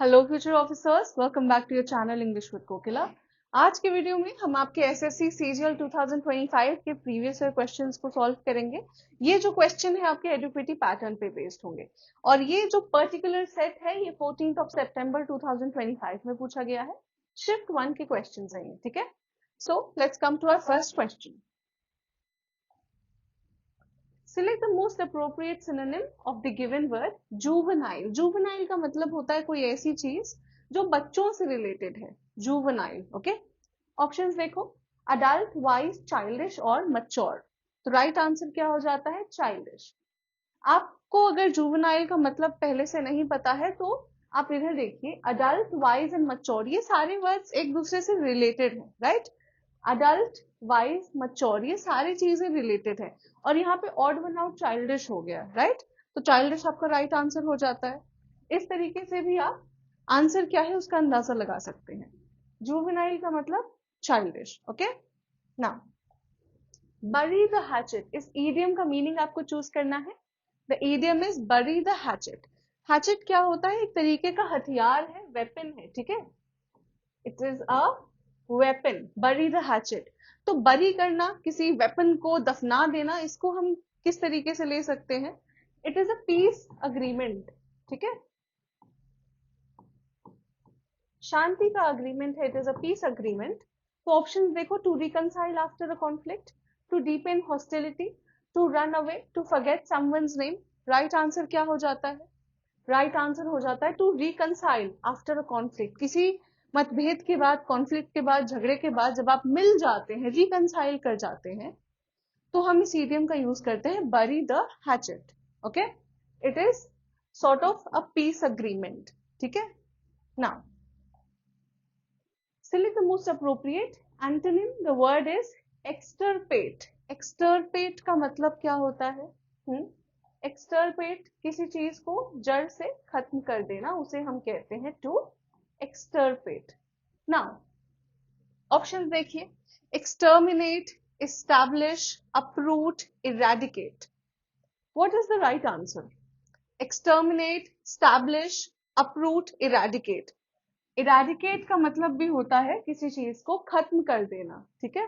Hello future officers, welcome back to your channel English with Kokila. आज के video में हम आपके एसएससी सीजीएल 2025 के प्रीवियस ईयर क्वेश्चंस को सॉल्व करेंगे। ये जो क्वेश्चन है आपके एडुक्विटी पैटर्न पे बेस्ड होंगे और ये जो पर्टिकुलर सेट है ये 14 सितंबर 2025 में पूछा गया है। शिफ्ट 1 के क्वेश्चंस हैं ये, ठीक है। So let's come to our first question. Select the most appropriate synonym of the given word juvenile. Juvenile का मतलब होता है कोई ऐसी चीज जो बच्चों से रिलेटेड है, juvenile, ओके। ऑप्शंस देखो, adult, wise, childish और mature। तो राइट आंसर क्या हो जाता है? childish। आपको अगर juvenile का मतलब पहले से नहीं पता है तो आप इधर देखिए, adult, wise and mature ये सारे वर्ड्स एक दूसरे से रिलेटेड हैं, राइट। अडल्ट, वाइज, मच्योर ये सारी चीजें रिलेटेड है और यहाँ पे ऑड वन आउट चाइल्डिश हो गया, राइट। तो चाइल्डिश आपका राइट आंसर हो जाता है। इस तरीके से भी आप आंसर क्या है उसका अंदाजा लगा सकते हैं। जुवेनाइल का मतलब चाइल्डिश, ओके। नाउ बरी द हैचेट, इस ईडियम का मीनिंग आपको चूज करना है। द ईडियम इज बरी द हैचेट। हैचेट क्या होता है? एक तरीके का हथियार है, वेपन है, ठीक है। इट इज अ वेपन, बरी द हैचेट। तो बरी करना, किसी वेपन को दफना देना, इसको हम किस तरीके से ले सकते हैं? It is a peace agreement, ठीक है। शांति का अग्रीमेंट है, it is a peace agreement. तो ऑप्शन देखो, to reconcile after a conflict, to deepen hostility, to run away, to forget someone's name. Right answer क्या हो जाता है? राइट आंसर हो जाता है to reconcile after a conflict. किसी मतभेद के बाद, कॉन्फ्लिक्ट के बाद, झगड़े के बाद जब आप मिल जाते हैं, रिकंसाइल कर जाते हैं, तो हम इस इडियम का यूज करते हैं, बरी the hatchet, okay. It is sort of a peace agreement, ठीक है। Now select the most appropriate antonym. The word is extirpate. extirpate का मतलब क्या होता है? extirpate किसी चीज को जड़ से खत्म कर देना, उसे हम कहते हैं to extirpate. Now ऑप्शन देखिए, exterminate, establish, uproot, eradicate. What is the right answer? exterminate, establish, uproot, eradicate. Eradicate का मतलब भी होता है किसी चीज को खत्म कर देना, ठीक है।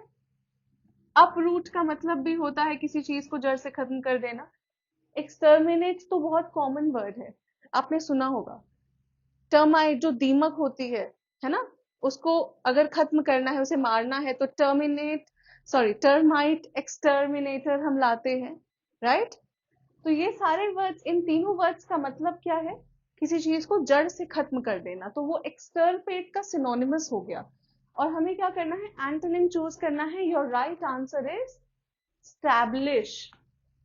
अपरूट का मतलब भी होता है किसी चीज को जड़ से खत्म कर देना। एक्सटर्मिनेट तो बहुत कॉमन वर्ड है, आपने सुना होगा। टर्माइट जो दीमक होती है ना, उसको अगर खत्म करना है, उसे मारना है तो टर्माइट एक्सटर्मिनेटर हम लाते हैं, राइट। तो ये सारे वर्ड्स, इन तीनों वर्ड्स का मतलब क्या है? किसी चीज को जड़ से खत्म कर देना। तो वो एक्सटर्पेट का सिनोनिमस हो गया। और हमें क्या करना है? एंटोनिम चूज करना है। Your right answer is establish,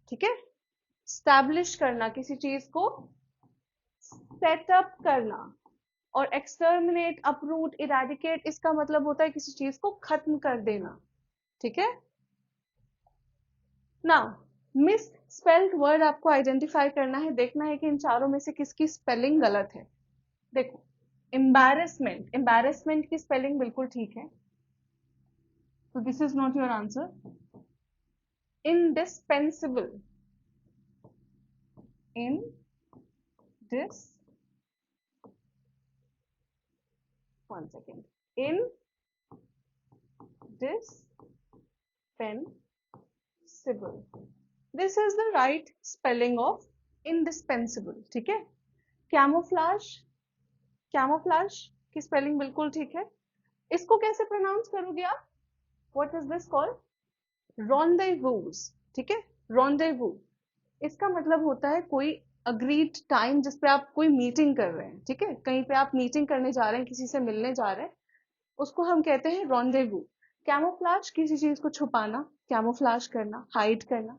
ठीक है। स्टैब्लिश करना, किसी चीज को सेटअप करना। और एक्सटर्मिनेट, अपरूट, इरेडिकेट इसका मतलब होता है किसी चीज को खत्म कर देना, ठीक है। नाउ मिस स्पेल्ड वर्ड आपको आइडेंटिफाई करना है, देखना है कि इन चारों में से किसकी स्पेलिंग गलत है। देखो, एम्बैरेसमेंट, एम्बैरेसमेंट की स्पेलिंग बिल्कुल ठीक है, तो this is not your answer. Indispensable, in this, one second, in dispensable, this is the right spelling of indispensable, ठीक है। कैमोफ्लाज, कैमोफ्लाज की स्पेलिंग बिल्कुल ठीक है। इसको कैसे प्रोनाउंस करोगे आप? What is this called? Rendezvous, ठीक है। रॉन्डेवू, इसका मतलब होता है कोई अग्रीड टाइम जिस पे आप कोई मीटिंग कर रहे हैं, ठीक है। कहीं पे आप मीटिंग करने जा रहे हैं, किसी से मिलने जा रहे हैं, उसको हम कहते हैं रॉन्डेवू। कैमोफ्लाज, किसी चीज को छुपाना, कैमोफ्लाज करना, हाइड करना।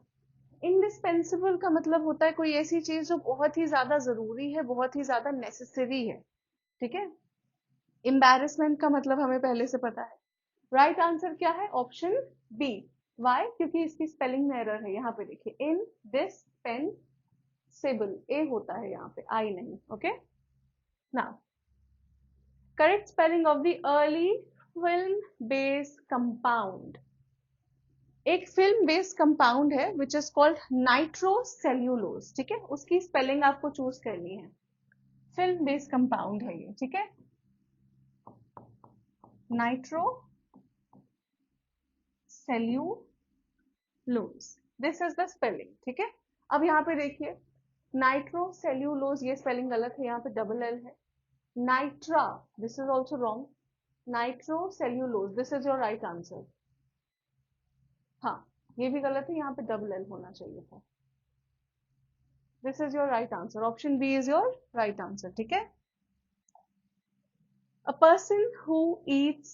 इंडिस्पेंसिबल का मतलब होता है कोई ऐसी चीज जो बहुत ही ज्यादा जरूरी है, बहुत ही ज्यादा नेसेसरी है, ठीक है। एम्बैरेसमेंट का मतलब हमें पहले से पता है। राइट आंसर क्या है? Option B. वाई? क्योंकि इसकी स्पेलिंग में एरर है। यहाँ पे देखिए, इन डिस्पेंसिबल, ए होता है यहाँ पे, आई नहीं, okay. Now correct spelling of the early film based compound. एक फिल्म बेस्ड कंपाउंड है विच इज कॉल्ड नाइट्रोसेल्यूलोज, ठीक है। उसकी स्पेलिंग आपको चूज करनी है। फिल्म बेस्ड कंपाउंड है ये, ठीक है, nitro cellulose, this is the spelling, ठीक है। अब यहाँ पे देखिए नाइट्रो सेल्यूलोज, ये स्पेलिंग गलत है, यहाँ पे डबल एल है। Nitra, this is also wrong, nitrocellulose, this is your right answer. हाँ, ये भी गलत है, यहाँ पे डबल एल होना चाहिए था। This is your right answer, option B is your right answer, ठीक है। A person who eats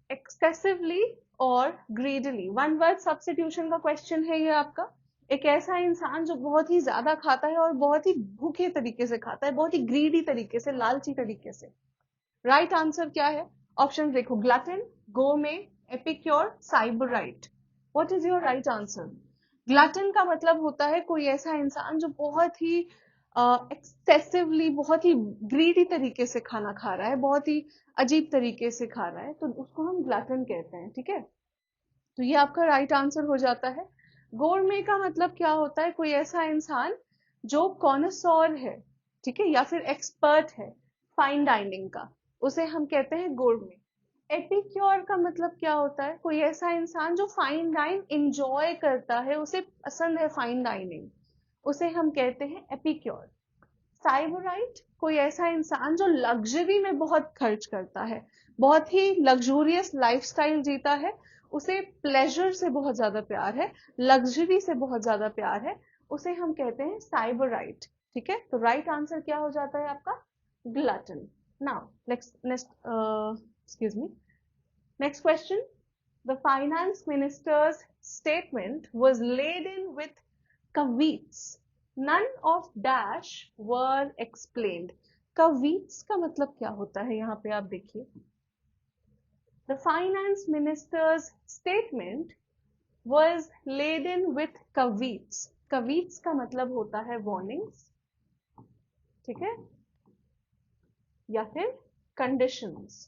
excessively or greedily, one word substitution का क्वेश्चन है ये आपका। एक ऐसा इंसान जो बहुत ही ज्यादा खाता है और बहुत ही भूखे तरीके से खाता है, बहुत ही ग्रीडी तरीके से, लालची तरीके से। राइट आंसर क्या है? ऑप्शन देखो, glutton, gourmet, epicure, sybarite. What is your right answer? Glutton का मतलब होता है कोई ऐसा इंसान जो बहुत ही एक्सेसिवली, बहुत ही ग्रीडी तरीके से खाना खा रहा है, बहुत ही अजीब तरीके से खा रहा है, तो उसको हम ग्लटन कहते हैं, ठीक है। तो ये आपका राइट आंसर हो जाता है। गोरमे का मतलब क्या होता है? कोई ऐसा इंसान जो कॉनसॉर है, ठीक है, या फिर एक्सपर्ट है फाइन डाइनिंग का, उसे हम कहते हैं गोरमे। एपिक्योर का मतलब क्या होता है? कोई ऐसा इंसान जो फाइन डाइन इंजॉय करता है, उसे पसंद है फाइन डाइनिंग, उसे हम कहते हैं एपिक्योर। साइबराइट, कोई ऐसा इंसान जो लग्जरी में बहुत खर्च करता है, बहुत ही लग्जूरियस लाइफस्टाइल जीता है, उसे प्लेजर से बहुत ज्यादा प्यार है, लग्जरी से बहुत ज्यादा प्यार है, उसे हम कहते हैं साइबराइट, ठीक है। तो राइट आंसर क्या हो जाता है आपका? Glutton. Now excuse me, next question. The finance minister's statement was laden with caveats. None of dash were explained. caveats का मतलब क्या होता है? यहाँ पे आप देखिए, the finance minister's statement was laden with caveats. caveats का मतलब होता है warnings, ठीक है, या फिर conditions,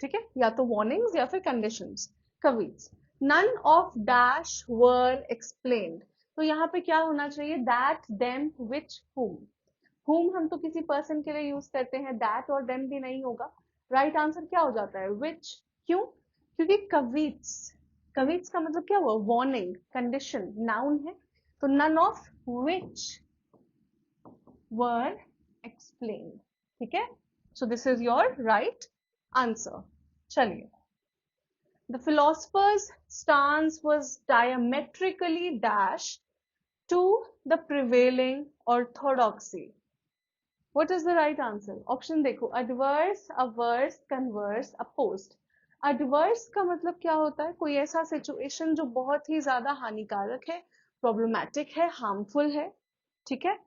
ठीक है, या तो warnings या फिर conditions, caveats. None of dash were explained. तो यहाँ पे क्या होना चाहिए? that, them, which, whom हम तो किसी पर्सन के लिए यूज करते हैं, that और them भी नहीं होगा। राइट आंसर क्या हो जाता है? which। क्यों? क्योंकि caveats, caveats का मतलब क्या हुआ? warning, condition, noun है, तो none of which were explained, ठीक है। so this is your right answer. चलिए, the philosopher's stance was diametrically dashed to the prevailing orthodoxy. What is the right answer? Option देखो, adverse, averse, converse, opposed. adverse का मतलब क्या होता है? कोई ऐसा सिचुएशन जो बहुत ही ज्यादा हानिकारक है, प्रॉब्लमैटिक है, हार्मफुल है, ठीक है।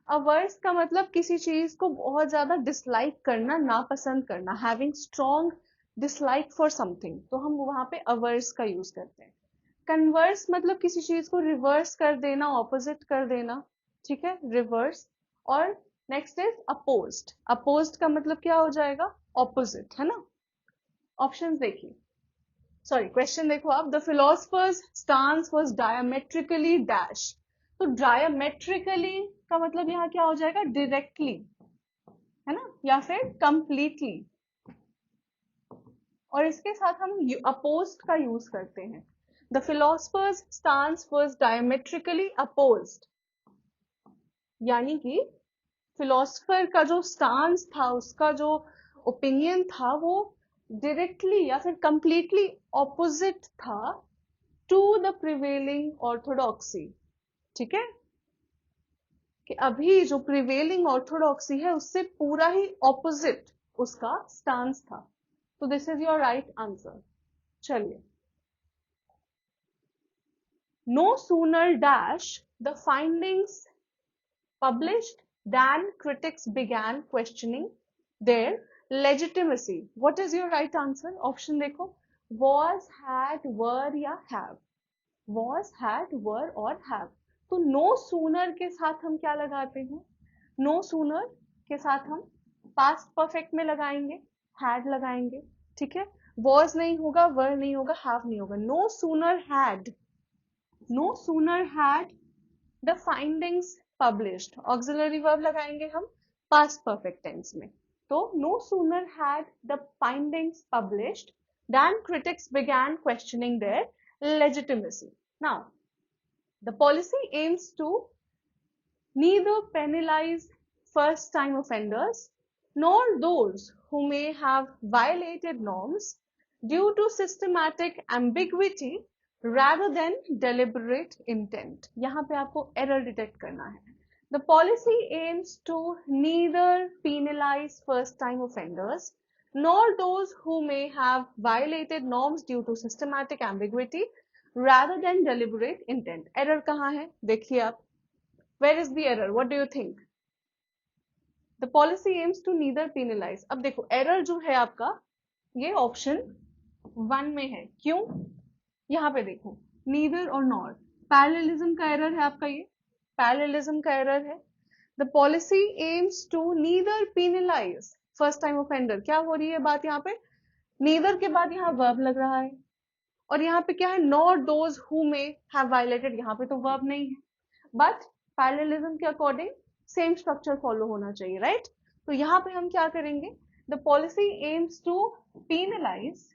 अवर्स का मतलब किसी चीज को बहुत ज्यादा डिसलाइक करना, नापसंद करना, having strong dislike for something, तो हम वहां पे अवर्स का यूज करते हैं। कन्वर्स मतलब किसी चीज को रिवर्स कर देना, ऑपोजिट कर देना, ठीक है, रिवर्स। और नेक्स्ट इज अपोज्ड। अपोज्ड का मतलब क्या हो जाएगा? ऑपोजिट, है ना। ऑप्शंस देखिए, सॉरी क्वेश्चन देखो आप, the philosophers stance was diametrically dash. तो डायमेट्रिकली का मतलब यहाँ क्या हो जाएगा? डायरेक्टली, है ना, या फिर कंप्लीटली। और इसके साथ हम अपोज्ड का यूज करते हैं। The philosophers stance was diametrically opposed, यानी कि फिलोसफर का जो स्टांस था, उसका जो ओपिनियन था, वो डायरेक्टली या फिर कंप्लीटली ऑपोजिट था टू द प्रिवेलिंग ऑर्थोडॉक्सी, ठीक है, कि अभी जो प्रिवेलिंग ऑर्थोडॉक्सी है उससे पूरा ही ऑपोजिट उसका स्टांस था। तो this is your right answer. चलिए, no sooner dash the findings published than critics began questioning their legitimacy. What is your right answer? Option देखो, was, had, were या have. was, had, were और have. तो no sooner के साथ हम क्या लगाते हैं? no sooner के साथ हम past perfect में लगाएंगे, had लगाएंगे, ठीक है। was नहीं होगा, were नहीं होगा, have नहीं होगा। no sooner had, no sooner had the findings published, auxiliary verb लगाएंगे हम पास्ट परफेक्ट टेंस में। तो no sooner had the findings published then critics began questioning their legitimacy. Now, the policy aims to neither penalize first time offenders nor those who may have violated norms due to systematic ambiguity rather than deliberate intent. यहाँ पे आपको error detect करना है. The policy aims to neither penalize first time offenders nor those who may have violated norms due to systematic ambiguity rather than deliberate intent. Error कहाँ है? देखिए आप. Where is the error? What do you think? The policy aims to neither penalize. अब देखो error जो है आपका ये ऑप्शन 1 में है. क्यों? यहाँ पे देखो neither और nor. पैरेललिज्म का एरर है आपका, ये पैरेललिज्म का एरर है. The policy aims to neither penalize first time offender. क्या हो रही है बात यहाँ पे? neither के बाद यहाँ verb लग रहा है और यहाँ पे क्या है? nor those who may have violated. यहाँ पे तो verb नहीं है, बट पैरेललिज्म के अकॉर्डिंग सेम स्ट्रक्चर फॉलो होना चाहिए, राइट? तो यहाँ पे हम क्या करेंगे? The policy aims to penalise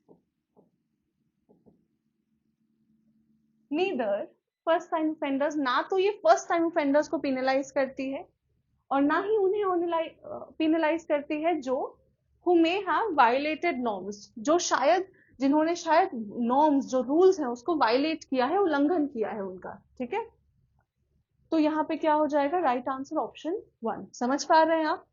neither first time offenders. ना तो ये फर्स्ट टाइम ऑफेंडर्स को पेनलाइज करती है और ना ही उन्हें पेनलाइज करती है जो who may have violated norms, जो जिन्होंने शायद नॉर्म्स जो रूल्स हैं उसको वायलेट किया है, उल्लंघन किया है उनका. ठीक है, तो यहाँ पे क्या हो जाएगा? Right answer option 1. समझ पा रहे हैं आप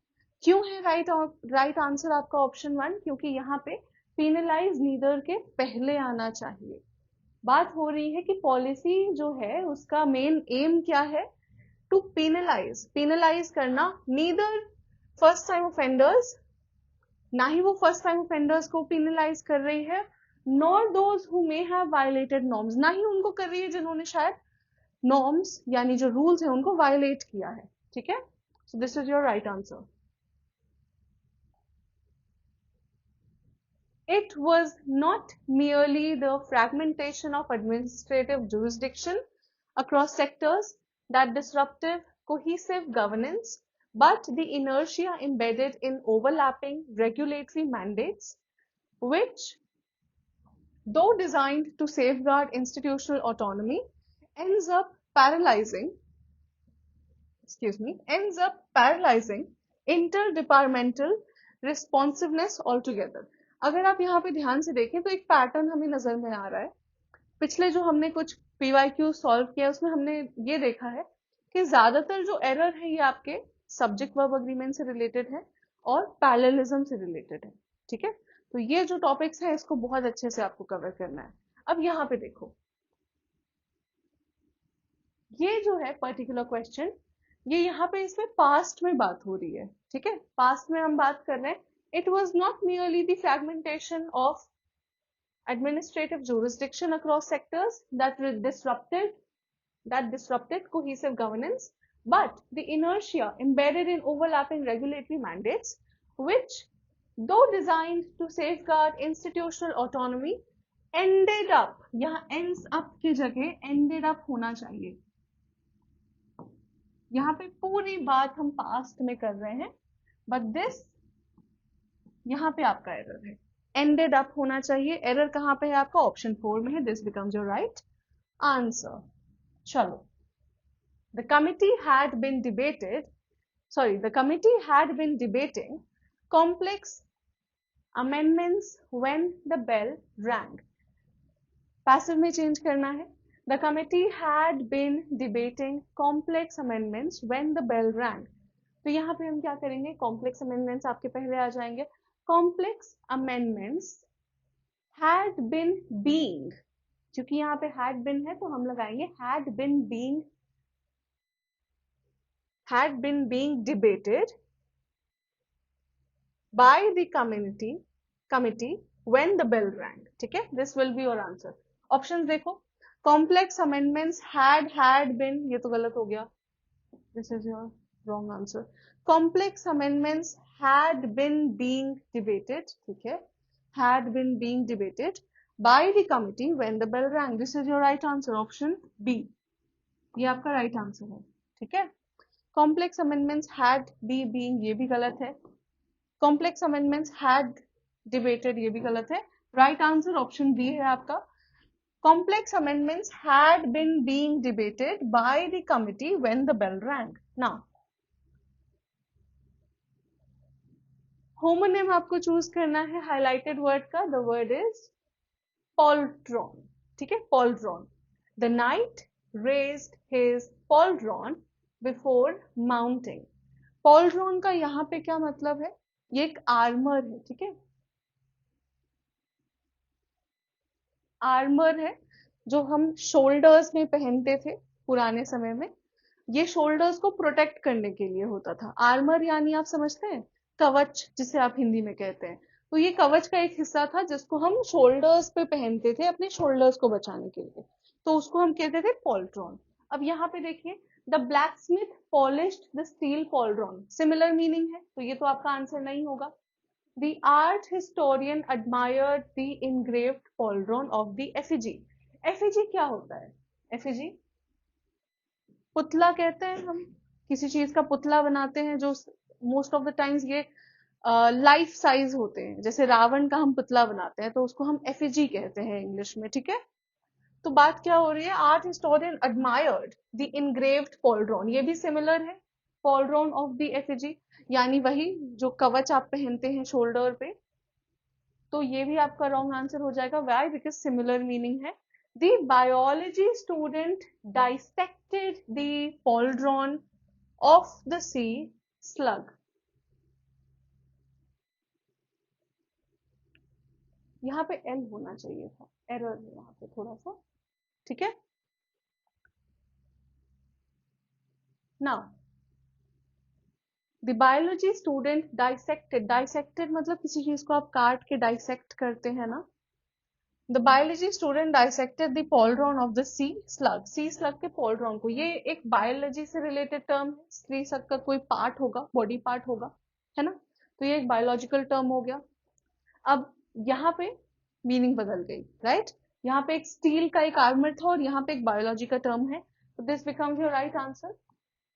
क्यों है राइट आंसर आपका ऑप्शन 1? क्योंकि यहाँ पे पेनलाइज नीदर के पहले आना चाहिए. बात हो रही है कि पॉलिसी जो है उसका मेन एम क्या है? टू पेनलाइज करना नीदर फर्स्ट टाइम ऑफेंडर्स, ना ही वो फर्स्ट टाइम ऑफेंडर्स को पेनलाइज कर रही है, nor those who may have violated norms, ना ही उनको कर रही है जिन्होंने शायद नॉर्म्स यानी जो रूल्स हैं उनको वायलेट किया है. ठीक है, सो this is your right answer. It was not merely the fragmentation of administrative jurisdiction across sectors that disrupted cohesive governance, but the inertia embedded in overlapping regulatory mandates, which, though designed to safeguard institutional autonomy, ends up paralyzing interdepartmental responsiveness altogether. अगर आप यहाँ पे ध्यान से देखें तो एक pattern हमें नजर में आ रहा है. पिछले जो हमने कुछ PYQ सॉल्व किया उसमें हमने ये देखा है कि ज्यादातर जो एरर है ये आपके सब्जेक्ट वर्ब अग्रीमेंट से रिलेटेड है और पैरेललिज्म से रिलेटेड है. ठीक है, तो ये जो टॉपिक्स है इसको बहुत अच्छे से आपको कवर करना है. अब यहाँ पे देखो, ये जो है पर्टिकुलर क्वेश्चन, ये यहाँ पे इसमें पास्ट में बात हो रही है. ठीक है, पास्ट में हम बात कर रहे हैं. It was not merely the fragmentation of administrative jurisdiction across sectors that disrupted cohesive governance, but the inertia embedded in overlapping regulatory mandates, which, though designed to safeguard institutional autonomy, ended up, यहाँ ends up की जगह ended up होना चाहिए. यहाँ पे पूरी बात हम पास्ट में कर रहे हैं, but this यहाँ पे आपका एरर है, एंडेड अप होना चाहिए. एरर कहाँ पे है आपका? ऑप्शन 4 में है. This becomes your right answer. चलो, the committee had been debating complex amendments when the bell rang. Passive में चेंज करना है. The committee had been debating complex amendments when the bell rang. तो यहाँ पे हम क्या करेंगे? कॉम्प्लेक्स अमेंडमेंट्स आपके पहले आ जाएंगे. Complex amendments had been being, क्योंकि यहाँ पे हैड बिन है तो हम लगाएंगे had been being debated by the committee when the bell rang. ठीक है, this will be your answer. Options देखो, कॉम्प्लेक्स अमेंडमेंट्स हैड बिन, ये तो गलत हो गया. This is your wrong answer. Complex amendments had been being debated, ठीक है, had been being debated by the committee when the bell rang. This is your right answer, option B. ये आपका right answer है, ठीक है। Complex amendments had be been, ये भी गलत है। कॉम्प्लेक्स अमेंडमेंट्स हैड डिबेटेड, ये भी गलत है। राइट आंसर ऑप्शन बी है आपका। Complex amendments had been being debated by the committee when the bell rang. Now homonym आपको चूज करना है हाइलाइटेड वर्ड का। द वर्ड इज पॉल्ट्रॉन, ठीक है, pauldron. The knight raised his pauldron before mounting. Pauldron का यहाँ पे क्या मतलब है? ये एक आर्मर है, ठीक है, आर्मर है जो हम शोल्डर्स में पहनते थे पुराने समय में। ये शोल्डर्स को प्रोटेक्ट करने के लिए होता था। आर्मर यानी आप समझते हैं कवच, जिसे आप हिंदी में कहते हैं। तो ये कवच का एक हिस्सा था जिसको हम शोल्डर्स पे पहनते थे अपने शोल्डर्स को बचाने के लिए, तो उसको हम कहते थे पॉल्ट्रॉन। अब यहाँ पे देखिए, the blacksmith polished the steel pauldron, similar meaning है, तो ये तो आपका आंसर नहीं होगा। The art historian admired the engraved pauldron of the effigy. effigy क्या होता है? effigy पुतला कहते हैं हम, किसी चीज का पुतला बनाते हैं जो मोस्ट ऑफ द टाइम्स ये लाइफ साइज होते हैं। जैसे रावण का हम पुतला बनाते हैं तो उसको हम एफिजी कहते हैं इंग्लिश में, ठीक है। तो बात क्या हो रही है? Art historian admired the engraved pauldron, ये भी सिमिलर है, pauldron of the effigy, यानी वही जो कवच आप पहनते हैं शोल्डर पे। तो ये भी आपका रॉन्ग आंसर हो जाएगा। वाई? बिकॉज सिमिलर मीनिंग है। The biology student dissected the pauldron of the sea slug. यहाँ पे एल होना चाहिए था, एरर है यहाँ पे थोड़ा सा, ठीक है। Now the biology student dissected, dissected मतलब किसी चीज को आप काट के डाइसेक्ट करते हैं ना। The biology student dissected the pauldron of the sea slug, sea slug के पॉल्ड्रॉन को। ये एक बायोलॉजी से रिलेटेड टर्म है, सी स्लग का कोई पार्ट होगा, बॉडी पार्ट होगा, है ना। तो ये एक बायोलॉजिकल टर्म हो गया। अब यहाँ पे मीनिंग बदल गई, राइट। यहाँ पे एक स्टील का एक आर्मर था और यहाँ पे एक बायोलॉजी का टर्म है, तो this becomes your right answer,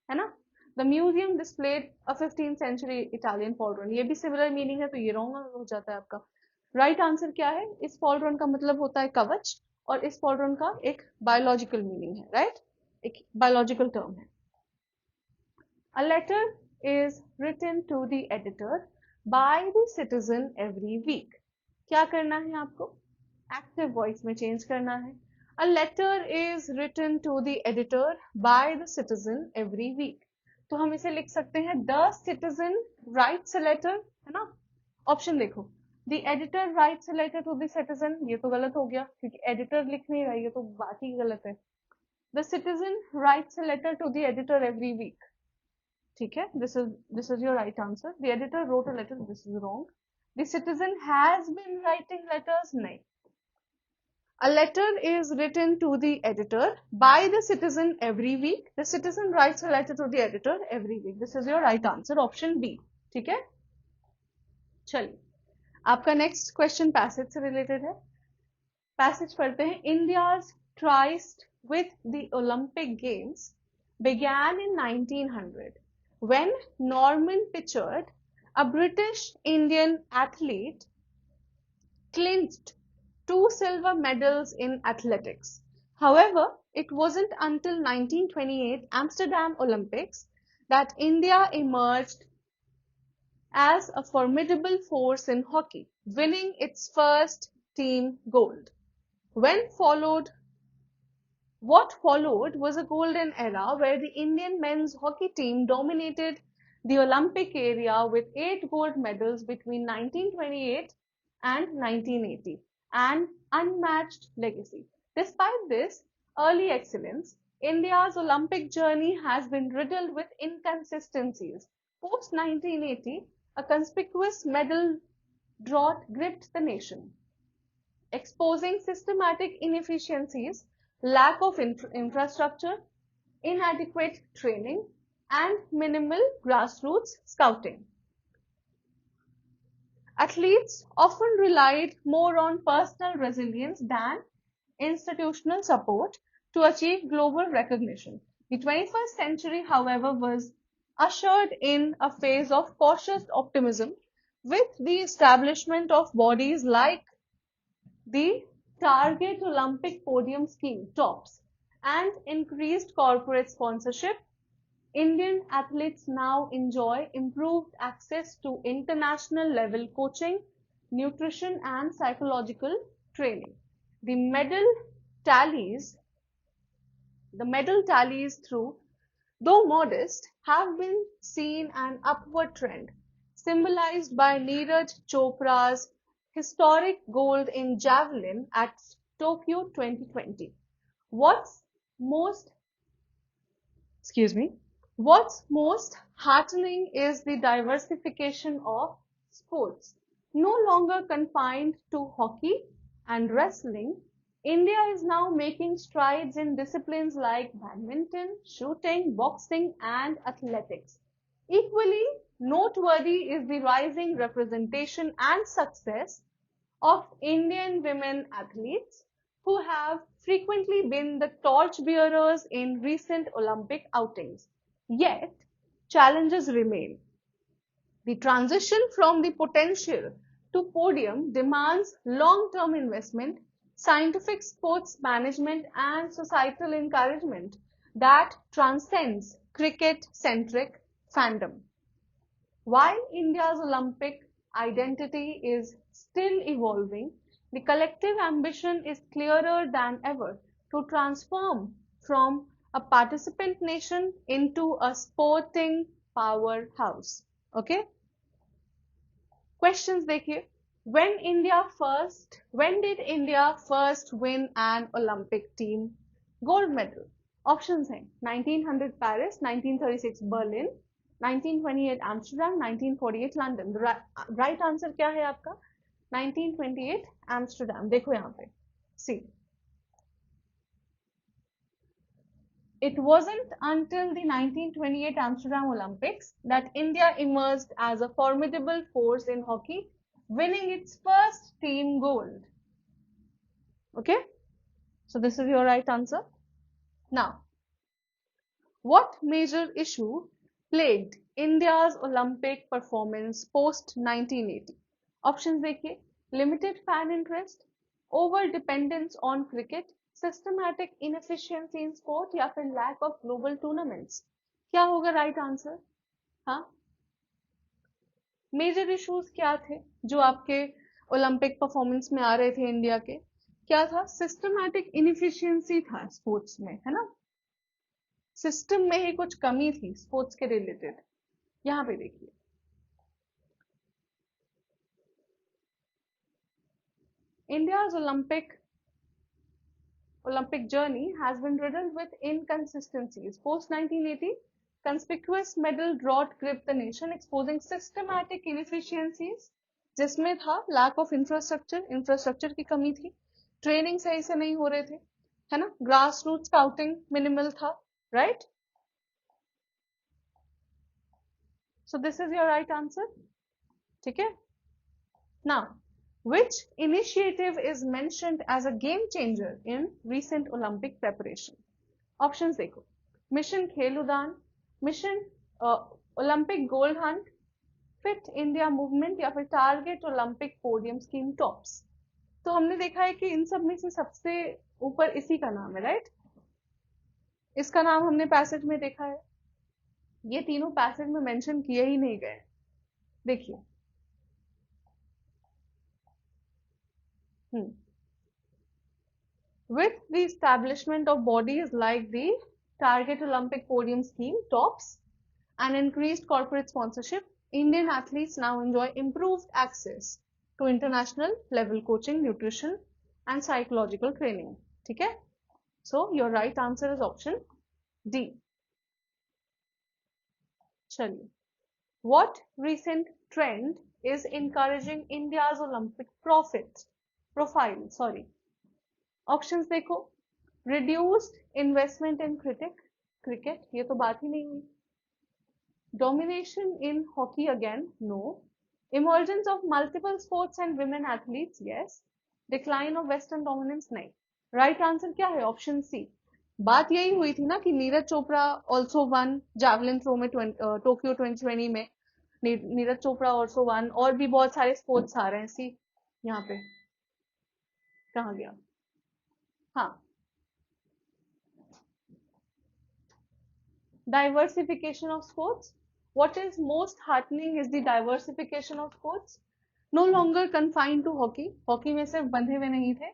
है ना। The museum displayed a 15th century Italian pauldron, ये भी सिमिलर मीनिंग है, तो ये रॉन्ग हो जाता है आपका। राइट आंसर क्या है? इस पॉल्ड्रॉन का मतलब होता है कवच, और इस पॉल्ड्रॉन का एक बायोलॉजिकल मीनिंग है, राइट, एक बायोलॉजिकल टर्म है। A letter is written to the editor by the citizen every week. क्या करना है आपको? एक्टिव वॉइस में चेंज करना है। A letter is written to the editor by the citizen every week. तो हम इसे लिख सकते हैं the citizen writes a letter, है ना। ऑप्शन देखो, the editor writes a letter to the citizen, ये तो गलत हो गया क्योंकि एडिटर लिख नहीं रहा, ये तो बात ही गलत है। The citizen writes a letter to the editor every week, ठीक है, this is your right answer. The editor wrote a letter, this is wrong. The citizen has been writing letters, नहीं। A letter is written to the editor by the citizen every week. The citizen writes a letter to the editor every week. This is your right answer, option B, ठीक है। चलिए, आपका next question passage से related है। Passage पढ़ते हैं। India's tryst with the Olympic Games began in 1900 when Norman Pitchford, a British Indian athlete, clinched 2 silver medals in athletics. However, it wasn't until 1928 Amsterdam Olympics that India emerged as a formidable force in hockey, winning its first team gold. What followed was a golden era where the Indian men's hockey team dominated the Olympic area with 8 gold medals between 1928 and 1980, an unmatched legacy. Despite this early excellence, India's Olympic journey has been riddled with inconsistencies. Post 1980, a conspicuous medal drought gripped the nation, exposing systematic inefficiencies, lack of infrastructure, inadequate training, and minimal grassroots scouting. Athletes often relied more on personal resilience than institutional support, to achieve global recognition. The 21st century, however, was ushered in a phase of cautious optimism with the establishment of bodies like the Target Olympic Podium Scheme, TOPS, and increased corporate sponsorship. Indian athletes now enjoy improved access to international level coaching, nutrition, and psychological training. The tallies, the medal tallies through, though modest, have been seen an upward trend, symbolized by Neeraj Chopra's historic gold in javelin at Tokyo 2020. What's most excuse me, what's most heartening is the diversification of sports. No longer confined to hockey and wrestling, India is now making strides in disciplines like badminton, shooting, boxing, and athletics. Equally noteworthy is the rising representation and success of Indian women athletes who have frequently been the torchbearers in recent Olympic outings. Yet, challenges remain. The transition from the potential to podium demands long-term investment, scientific sports management, and societal encouragement that transcends cricket-centric fandom. While India's Olympic identity is still evolving, the collective ambition is clearer than ever to transform from a participant nation into a sporting powerhouse. Okay? Questions देखिए. When did India first win an Olympic team gold medal? Options हैं 1900 Paris, 1936 Berlin, 1928 Amsterdam, 1948 London. Right answer क्या है आपका? 1928 Amsterdam. देखो यहाँ पे. See. It wasn't until the 1928 Amsterdam Olympics that India emerged as a formidable force in hockey, winning its first team gold. Okay? So this is your right answer. Now, what major issue plagued India's Olympic performance post 1980? Options देखिए. Limited fan interest, over dependence on cricket, systematic inefficiency in sport, या फिर lack of global tournaments. क्या होगा right answer? हाँ, major issues क्या थे जो आपके ओलंपिक परफॉर्मेंस में आ रहे थे इंडिया के? क्या था? सिस्टमैटिक इनएफिशिएंसी था स्पोर्ट्स में, है ना? सिस्टम में ही कुछ कमी थी स्पोर्ट्स के रिलेटेड. यहाँ पे देखिए, India's Olympic journey has been riddled with inconsistencies. Post 1980, conspicuous medal drought gripped the nation, exposing systematic inefficiencies, जिसमें था lack of infrastructure की कमी थी, ट्रेनिंग सही से नहीं हो रहे थे, है ना? ग्रास रूट स्काउटिंग मिनिमल था, right? So this is your right answer. ठीक है? Now, which initiative is mentioned as a game changer in recent Olympic preparation? Options देखो. Mission Khel Udaan, Mission Olympic Gold Hunt, Fit India Movement, या फिर Target Olympic Podium Scheme TOPS. तो हमने देखा है कि इन सब में से सबसे ऊपर इसी का नाम है, राइट? इसका नाम हमने पैसेज में देखा है. ये तीनों पैसेज में मेंशन किए ही नहीं गए. देखिए, with the establishment of bodies like the Target Olympic Podium Scheme, TOPS, and increased corporate sponsorship, Indian athletes now enjoy improved access to international level coaching, nutrition, and psychological training. ठीक है? So your right answer is option D. चलिए. What recent trend is encouraging India's Olympic profile? Options देखो. Reduced investment in cricket, ये तो बात ही नहीं हुई. Domination in hockey again, no. Emergence of multiple sports and women athletes, yes. Decline of Western dominance, नहीं. Right answer क्या है? Option C. बात यही हुई थी ना कि Neeraj Chopra also won javelin throw में टोक्यो 2020 में। नीरज चोपड़ा ऑल्सो वन, और भी बहुत सारे स्पोर्ट्स आ रहे हैं। सी यहाँ पे कहाँ गया? हाँ, diversification of sports. What is most heartening is the diversification of sports. No longer confined to hockey. Hockey में सिर्फ बंधे हुए नहीं थे,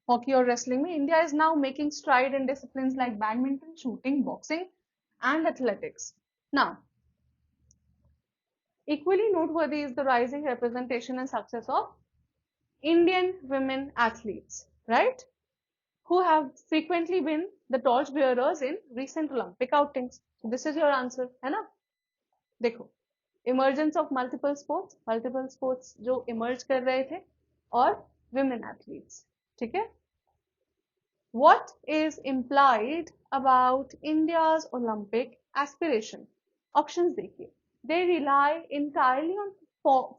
हॉकी और रेसलिंग में। India is now making stride in disciplines like badminton, shooting, boxing, and athletics. Now, equally noteworthy is the rising representation and success of Indian women athletes, right? Who have frequently been the torch bearers in recent Olympic outings. So this is your answer, है ना? देखो, emergence of multiple sports जो emerge कर रहे थे, और women athletes, ठीक है। What is implied about India's Olympic aspiration? Options देखिए। They rely entirely on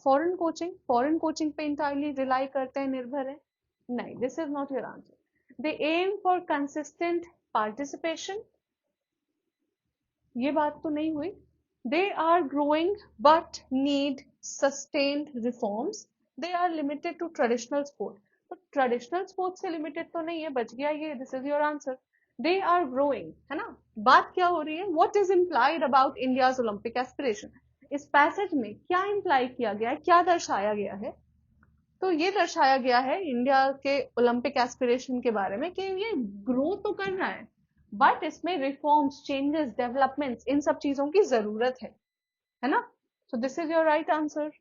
foreign coaching पे इंटायरली रिलाई करते हैं, निर्भर है? नहीं, this is not your answer. They aim for consistent participation, ये बात तो नहीं हुई। They are growing but need sustained reforms. They are limited to traditional sport. तो ट्रेडिशनल स्पोर्ट्स से लिमिटेड तो नहीं है, बच गया ये। This is your answer. They are growing, है ना। बात क्या हो रही है? What is implied about India's Olympic aspiration? इस पैसेज में क्या इम्प्लाई किया गया है, क्या दर्शाया गया है? तो ये दर्शाया गया है इंडिया के ओलंपिक एस्पिरेशन के बारे में कि ये ग्रो तो कर रहा है, बट इसमें रिफॉर्म्स, चेंजेस, डेवलपमेंट्स, इन सब चीजों की जरूरत है ना। So this is your right answer.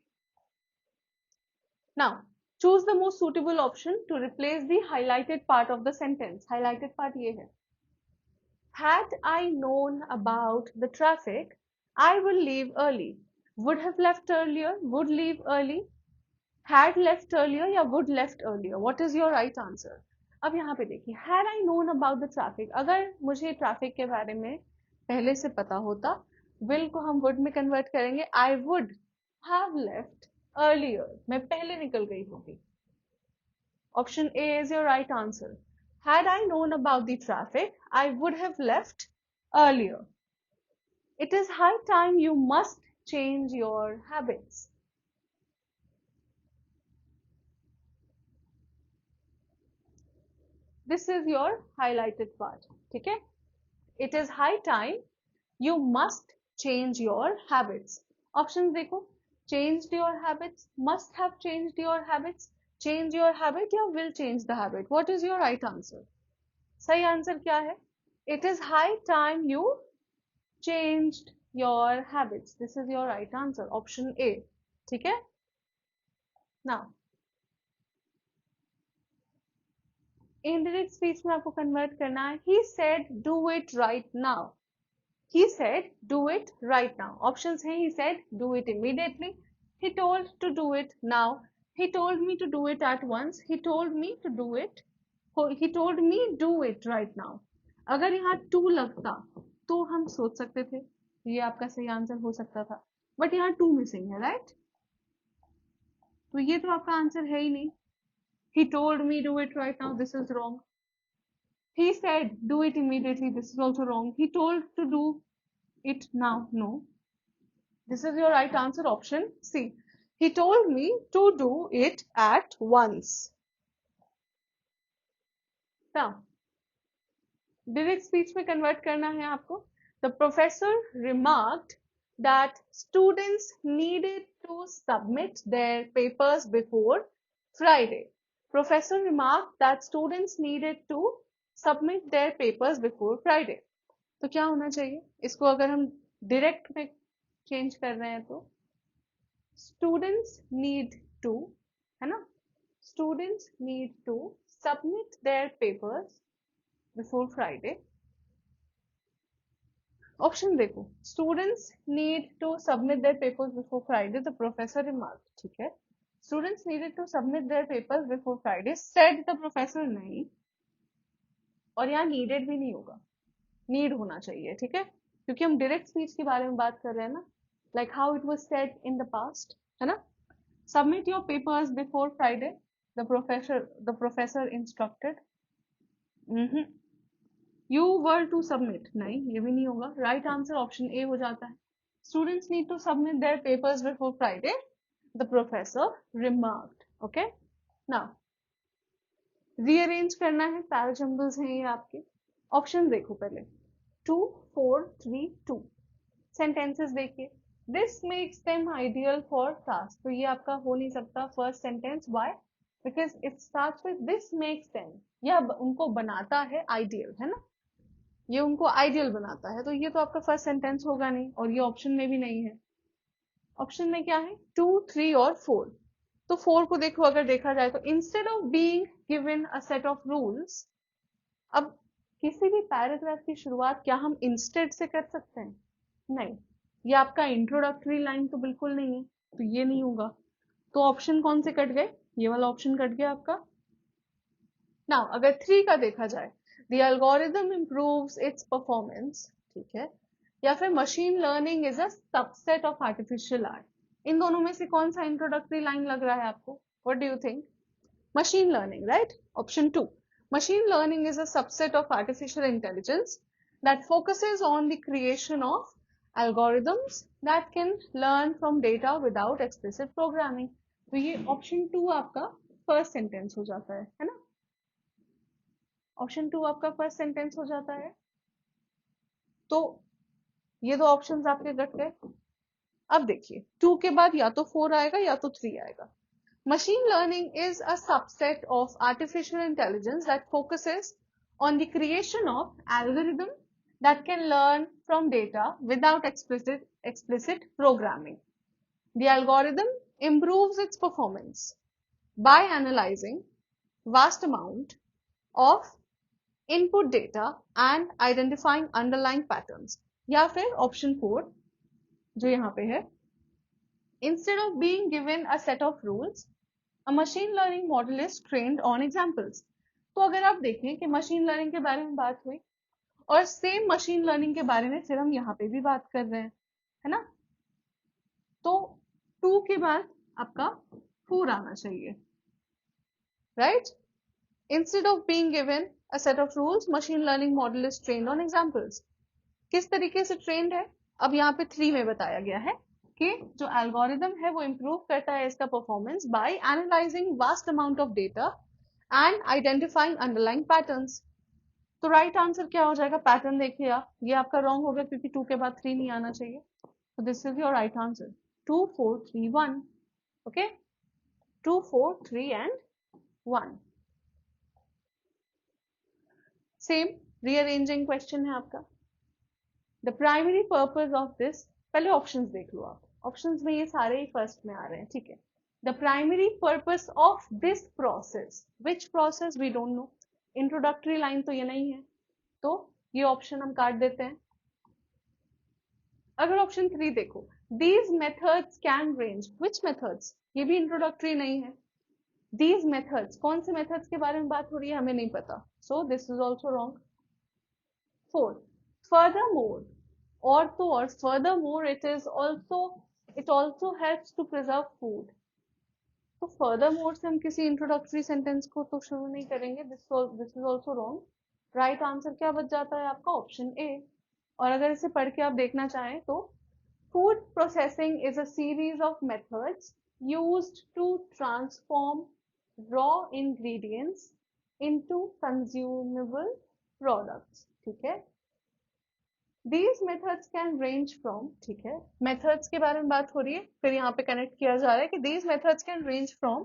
Now choose the most suitable option to replace the highlighted part of the sentence. Highlighted part ये है। Had I known about the traffic, I will leave early. Would have left earlier, would leave early, had left earlier या would left earlier. What is your right answer? अब यहाँ पे देखिए, had I known about the traffic, अगर मुझे traffic के बारे में पहले से पता होता, will को हम would में कन्वर्ट करेंगे। I would have left earlier, मैं पहले निकल गई होगी। Option A is your right answer. Had I known about the traffic, I would have left earlier. It is high time you must change your habits. This is your highlighted part, ठीक है। It is high time you must change your habits. Options देखो, changed your habits, must have changed your habits, change your habit या will change the habit. What is your right answer? सही answer क्या है? It is high time you changed your habits. This is your right answer. Option A, ठीक है। Now indirect speech में आपको convert करना है। He said do it right now. He said do it right now. Options हैं, he said do it immediately, he told to do it now, he told me to do it at once, he told me to do it, he told me do it right now. अगर यहाँ to लगता तो हम सोच सकते थे ये आपका सही आंसर हो सकता था, बट यहाँ to मिसिंग है, राइट। तो ये तो आपका आंसर है ही नहीं। He told me do it right now, this is wrong. He said do it immediately, this is also wrong. He told to do it now, no. This is your right answer, option C. He told me to do it at once. Now, direct speech में convert करना है आपको। The professor remarked that students needed to submit their papers before Friday. Professor remarked that students needed to submit their papers before Friday. तो क्या होना चाहिए? इसको अगर हम direct में चेंज कर रहे हैं तो students need to, है ना, students need to submit their papers before Friday. Option देखो, students need to submit their papers before Friday, the professor remarked, ठीक है। students needed to submit their papers before Friday, said the professor नहीं, और यहाँ needed भी नहीं होगा, need होना चाहिए, ठीक है, क्योंकि हम डायरेक्ट स्पीच के बारे में बात कर रहे हैं ना, like how it was said in the past, है ना। submit your papers before Friday, the professor instructed. You were to submit, नहीं ये भी नहीं होगा, राइट आंसर ऑप्शन ए हो जाता है। Students need to submit their papers before Friday, the professor remarked. Okay, now rearrange करना है, पैरा जंबल्स हैं ये आपके। ऑप्शन देखो पहले, 2 4 3 2। सेंटेंसेस देखिए, this makes them ideal for task, तो ये आपका हो नहीं सकता first sentence. Why? Because it starts with this makes them, यह उनको बनाता है आइडियल, है ना, ये उनको आइडियल बनाता है, तो ये तो आपका फर्स्ट सेंटेंस होगा नहीं, और ये ऑप्शन में भी नहीं है। ऑप्शन में क्या है? 2 3 और 4। तो 4 को देखो, अगर देखा जाए तो instead of being given a set of rules, अब किसी भी पैराग्राफ की शुरुआत क्या हम इंस्टेड से कर सकते हैं? नहीं, ये आपका इंट्रोडक्टरी लाइन तो बिल्कुल नहीं है, तो ये नहीं होगा। तो ऑप्शन कौन से कट गए? ये वाला ऑप्शन कट गया आपका। नाउ अगर 3 का देखा जाए, the algorithm improves its performance, ठीक है, या फिर machine learning is a subset of artificial art, इन दोनों में से कौन सा इंट्रोडक्टरी लाइन लग रहा है आपको? What do you think? Machine learning, right? Option 2, machine learning is a subset of artificial intelligence that focuses on the creation of algorithms that can learn from data without explicit programming। तो ये option 2 आपका first sentence हो जाता है ना? Option 2 आपका first sentence हो जाता है। तो ये दो ऑप्शंस आपके कट गए। अब देखिए, 2 के बाद या तो 4 आएगा या तो 3 आएगा। Machine learning is a subset of artificial intelligence that focuses on the creation of algorithms that can learn from data without explicit programming. The algorithm improves its performance by analyzing vast amount of input data and identifying underlying patterns। या फिर option 4 जो यहाँ पे है, instead of being given a set of rules, a machine learning model is trained on examples। तो अगर आप देखें कि मशीन लर्निंग के बारे में बात हुई, और सेम मशीन लर्निंग के बारे में फिर हम यहाँ पे भी बात कर रहे हैं, है ना? तो 2 के बाद आपका 4 आना चाहिए, right? Instead of being given a set of rules, machine learning model is trained on examples. किस तरीके से ट्रेंड है? अब यहाँ पे 3 में बताया गया है कि जो एल्गोरिदम है वो इंप्रूव करता है इसका performance by analysing vast amount of data and identifying underlying patterns. तो राइट आंसर क्या हो जाएगा? पैटर्न देखिए आप, ये आपका रॉन्ग हो गया क्योंकि 2 के बाद 3 नहीं आना चाहिए। तो this is your right answer, 2 4 3 1। Okay, 2 4 3 and 1। Same rearranging question है आपका। The primary purpose of this, पहले ऑप्शंस देख लो आप, ऑप्शंस में ये सारे ही फर्स्ट में आ रहे हैं, ठीक है। The primary purpose of this process, which process we don't know, introductory line तो ये नहीं है, तो ये ऑप्शन हम काट देते हैं। अगर ऑप्शन 3 देखो, these methods can range, which methods, ये भी इंट्रोडक्टरी नहीं है। दीज मेथड्स, कौन से मेथड्स के बारे में बात हो रही है हमें नहीं पता, सो this is also wrong. 4, furthermore, और तो और, furthermore it also helps to preserve food। तो furthermore से हम किसी इंट्रोडक्टरी सेंटेंस को तो शुरू नहीं करेंगे, this is also wrong. Right answer क्या बच जाता है आपका? Option A. और अगर इसे पढ़ के आप देखना चाहें तो, food processing is a series of methods used to transform raw ingredients into consumable products, ठीक है। These methods can range from, ठीक है, methods के बारे में बात हो रही है, फिर यहाँ पे कनेक्ट किया जा रहा है कि these methods can range from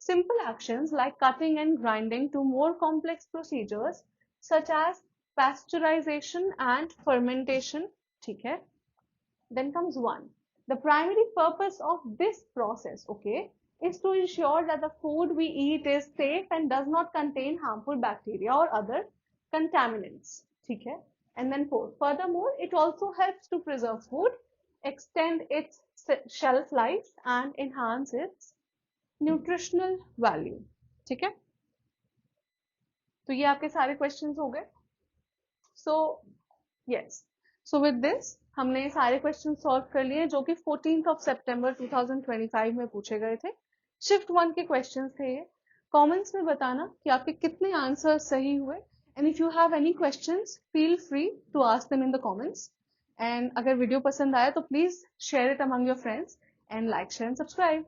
simple actions like cutting and grinding to more complex procedures such as pasteurization and fermentation, ठीक है। Then comes 1. The primary purpose of this process, okay, is to ensure that the food we eat is safe and does not contain harmful bacteria or other contaminants, ठीक है। And then 4, furthermore, it also helps to preserve food, extend its shelf life and enhance its nutritional value, ठीक है। तो ये आपके सारे questions हो गए। So yes, so with this हमने सारे क्वेश्चन सॉल्व कर लिए जो कि 14 सितंबर 2025 में पूछे गए थे। शिफ्ट 1 के क्वेश्चंस थे ये। कमेंट्स में बताना कि आपके कितने आंसर सही हुए And if you have any questions, feel free to ask them in the comments. And अगर वीडियो पसंद आया तो please share it among your friends and like, share and subscribe.